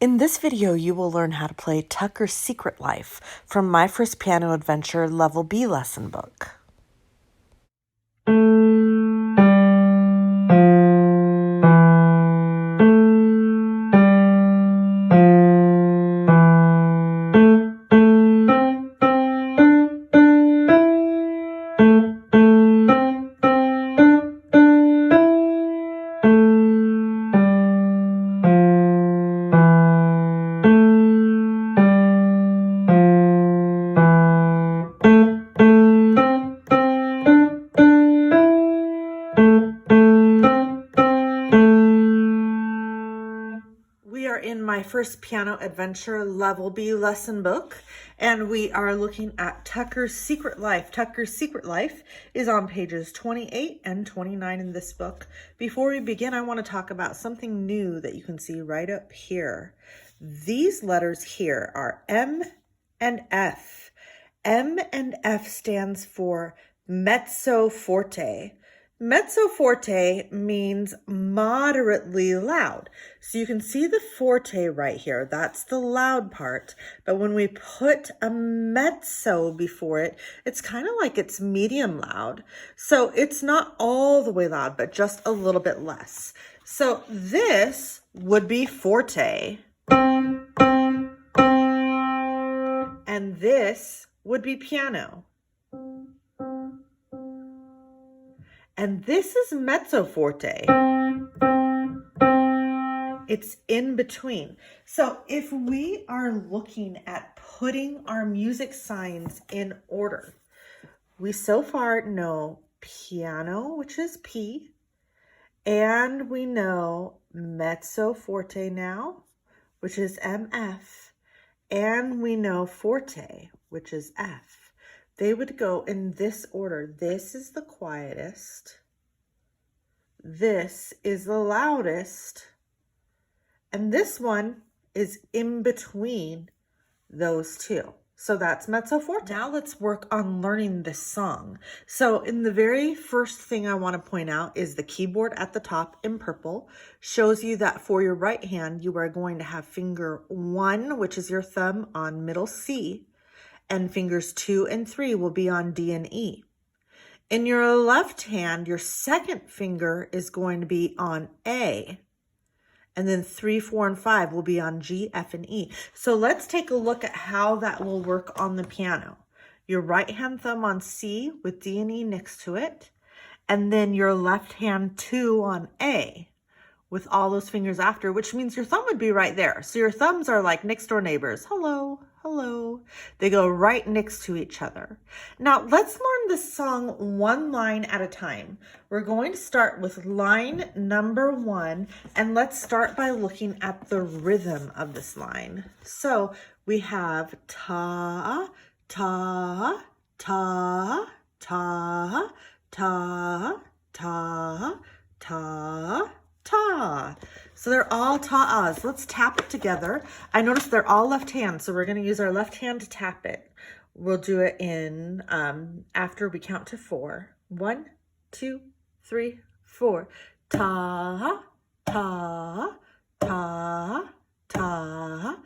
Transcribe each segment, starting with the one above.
In this video, you will learn how to play Tucker's Secret Life from My First Piano Adventure Level B lesson book. We are in My First Piano Adventure Level B lesson book, and we are looking at Tucker's Secret Life. Tucker's Secret Life is on pages 28 and 29 in this book. Before we begin, I want to talk about something new that you can see right up here. These letters here are M and F. M and F stands for Mezzo Forte. Mezzo Forte means moderately loud. So you can see the forte right here. That's the loud part. But when we put a mezzo before it, it's kind of like it's medium loud. So it's not all the way loud, but just a little bit less. So this would be forte. And this would be piano. And this is mezzo forte. It's in between. So if we are looking at putting our music signs in order, we so far know piano, which is P, and we know mezzo forte now, which is MF, and we know forte, which is F. They would go in this order. This is the quietest. This is the loudest. And this one is in between those two. So that's mezzo forte. Now let's work on learning this song. So in the very first thing I want to point out is the keyboard at the top in purple shows you that for your right hand, you are going to have finger 1, which is your thumb, on middle C. And fingers 2 and 3 will be on D and E. In your left hand, your second finger is going to be on A. And then 3, 4, and 5 will be on G, F, and E. So let's take a look at how that will work on the piano. Your right hand thumb on C with D and E next to it. And then your left hand 2 on A with all those fingers after, which means your thumb would be right there. So your thumbs are like next door neighbors. Hello. Hello. They go right next to each other. Now let's learn this song one line at a time. We're going to start with line number 1, and let's start by looking at the rhythm of this line. So we have ta, ta, ta, ta, ta, ta, ta, ta. So they're all ta-ahs. Let's tap it together. I noticed they're all left hand, so we're going to use our left hand to tap it. We'll do it in after we count to 4. 1, 2, 3, 4. Ta, ta, ta, ta,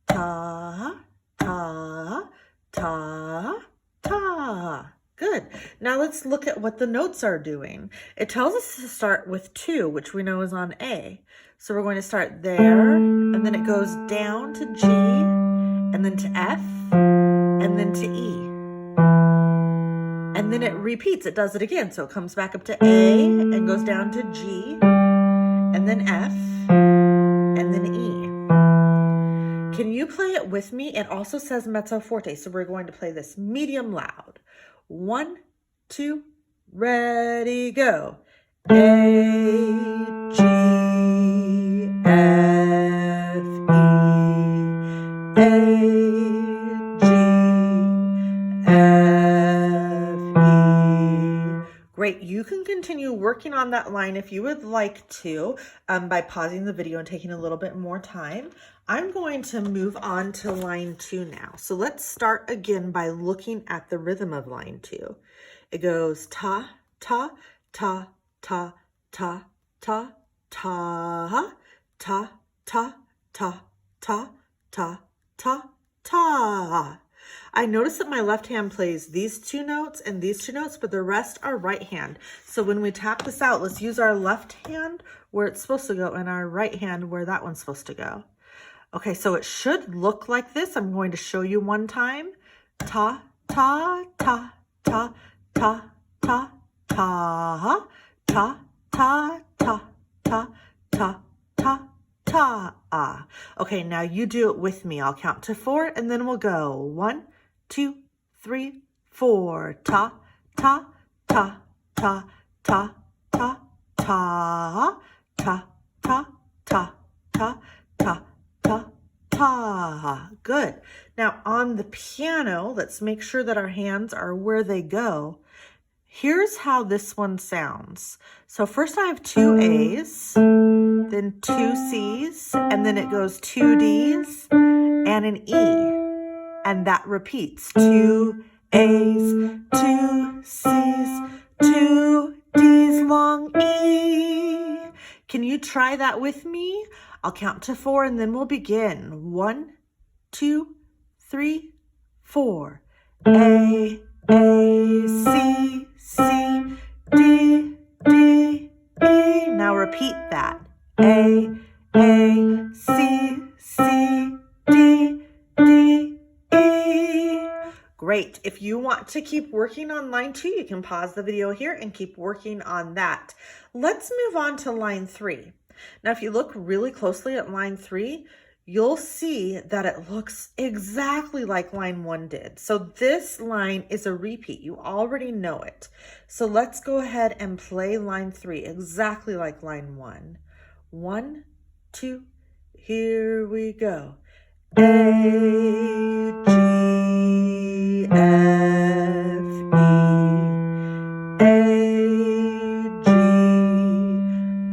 ta, ta, ta, ta. Good. Now let's look at what the notes are doing. It tells us to start with 2, which we know is on A. So we're going to start there, and then it goes down to G, and then to F, and then to E. And then it repeats. It does it again. So it comes back up to A, and goes down to G, and then F, and then E. Can you play it with me? It also says mezzo forte, so we're going to play this medium loud. 1, 2, ready, go. A, G, F, E. A, G, F, E. Great. You can continue working on that line if you would like to by pausing the video and taking a little bit more time. I'm going to move on to line 2 now. So let's start again by looking at the rhythm of line 2. It goes ta, ta, ta, ta, ta, ta, ta, ta, ta, ta, ta, ta, ta, ta. I notice that my left hand plays these two notes and these two notes, but the rest are right hand. So when we tap this out, let's use our left hand where it's supposed to go and our right hand where that one's supposed to go. Okay, so it should look like this. I'm going to show you one time. Ta, ta, ta, ta, ta, ta, ta, ta, ta, ta, ta, ta, ta, ta. Okay, now you do it with me. I'll count to 4 and then we'll go 1, 2, 3, 4. Ta, ta, ta, ta, ta, ta, ta, ta, ta, ta, ta, ta, ta, ta. Good. Now on the piano, let's make sure that our hands are where they go. Here's how this one sounds. So first I have 2 A's, then 2 C's, and then it goes 2 D's and an E. And that repeats. 2 A's, 2 C's, 2 D's, long E. Can you try that with me? I'll count to 4 and then we'll begin. 1, 2, 3, 4. A, C, C, D, D, E. Now repeat that. A, C, C, D, D, E. Great. If you want to keep working on line 2, you can pause the video here and keep working on that. Let's move on to line 3. Now, if you look really closely at line 3, you'll see that it looks exactly like line 1 did. So this line is a repeat. You already know it. So let's go ahead and play line 3 exactly like line 1. 1, 2, here we go. A, G, F, E. A, G,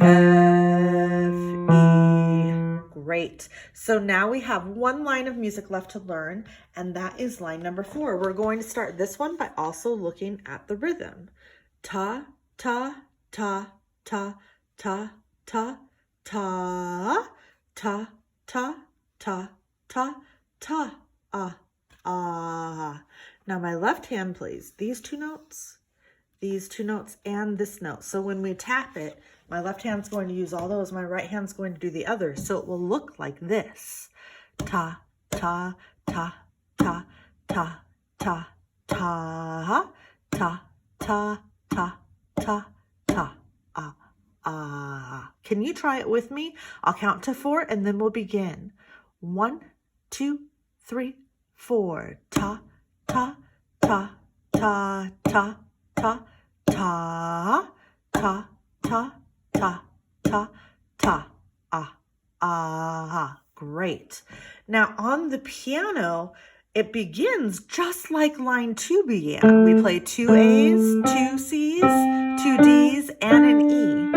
F, E. Great. So now we have one line of music left to learn, and that is line number 4. We're going to start this one by also looking at the rhythm. Ta, ta, ta, ta, ta, ta, ta, ta, ta, ta, ta, ta, ah. Now my left hand plays these two notes, and this note. So when we tap it, my left hand's going to use all those. My right hand's going to do the others. So it will look like this. Ta, ta, ta, ta, ta, ta, ta, ta, ta, ta, ta, ta, ah. Can you try it with me? I'll count to 4 and then we'll begin. 1, 2, 3, 4. Ta, ta, ta, ta, ta, ta, ta, ta, ta, ta, ta, ta, ah. Great. Now on the piano, it begins just like line 2 began. We play 2 A's, 2 C's, 2 D's, and an E.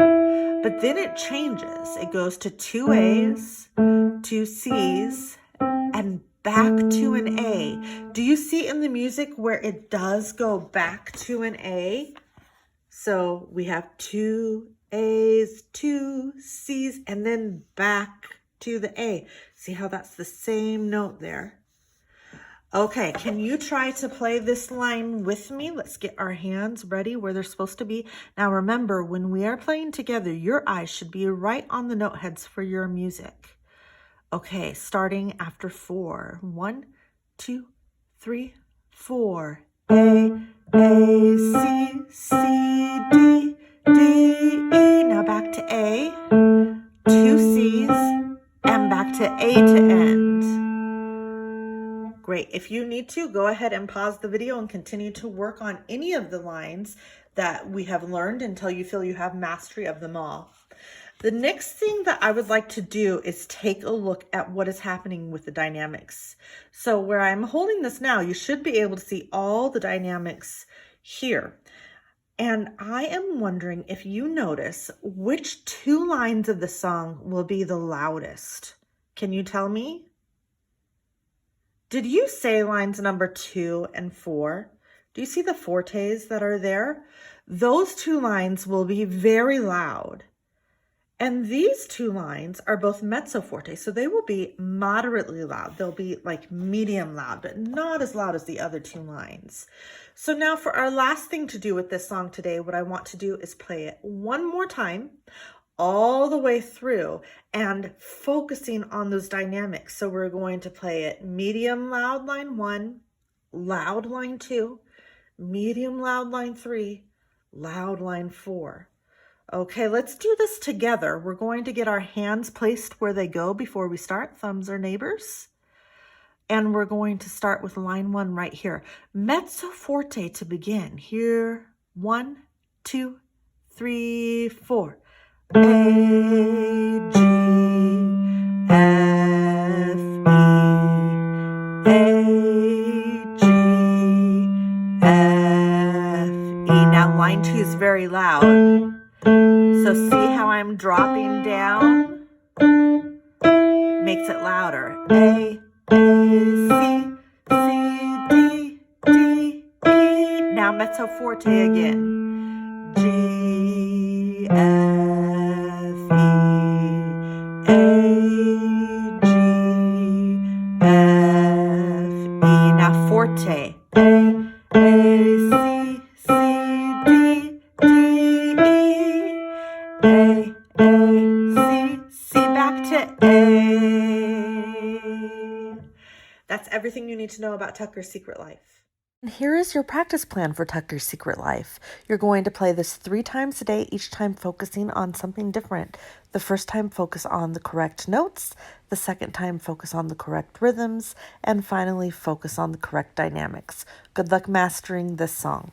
But then it changes. It goes to 2 A's, 2 C's, and back to an A. Do you see in the music where it does go back to an A? So we have 2 A's, 2 C's, and then back to the A. See how that's the same note there? Okay, can you try to play this line with me? Let's get our hands ready where they're supposed to be. Now remember, when we are playing together, your eyes should be right on the note heads for your music. Okay, starting after 4. 1, 2, 3, 4. A, C, C, D, D, E. Now back to A, 2 C's, and back to A to end. Great. If you need to, go ahead and pause the video and continue to work on any of the lines that we have learned until you feel you have mastery of them all. The next thing that I would like to do is take a look at what is happening with the dynamics. So where I'm holding this now, you should be able to see all the dynamics here. And I am wondering if you notice which 2 lines of the song will be the loudest. Can you tell me? Did you say lines number 2 and 4? Do you see the fortes that are there? Those 2 lines will be very loud. And these two lines are both mezzo forte, so they will be moderately loud. They'll be like medium loud, but not as loud as the other two lines. So now for our last thing to do with this song today, what I want to do is play it one more time all the way through and focusing on those dynamics. So we're going to play it medium loud line 1, loud line 2, medium loud line 3, loud line 4. Okay, let's do this together. We're going to get our hands placed where they go before we start. Thumbs are neighbors. And we're going to start with line 1 right here. Mezzo forte to begin. Here, 1, 2, 3, 4. A, G, F, E. A, G, F, E. Now line 2 is very loud. So see how I'm dropping down? Makes it louder. A, C, D, D, E. Now mezzo forte again. G, F, E. A, G, F, E. Now forte. A, C, D, D, E. A, C, back to A. That's everything you need to know about Tucker's Secret Life. And here is your practice plan for Tucker's Secret Life. You're going to play this 3 times a day, each time focusing on something different. The first time, focus on the correct notes. The second time, focus on the correct rhythms. And finally, focus on the correct dynamics. Good luck mastering this song.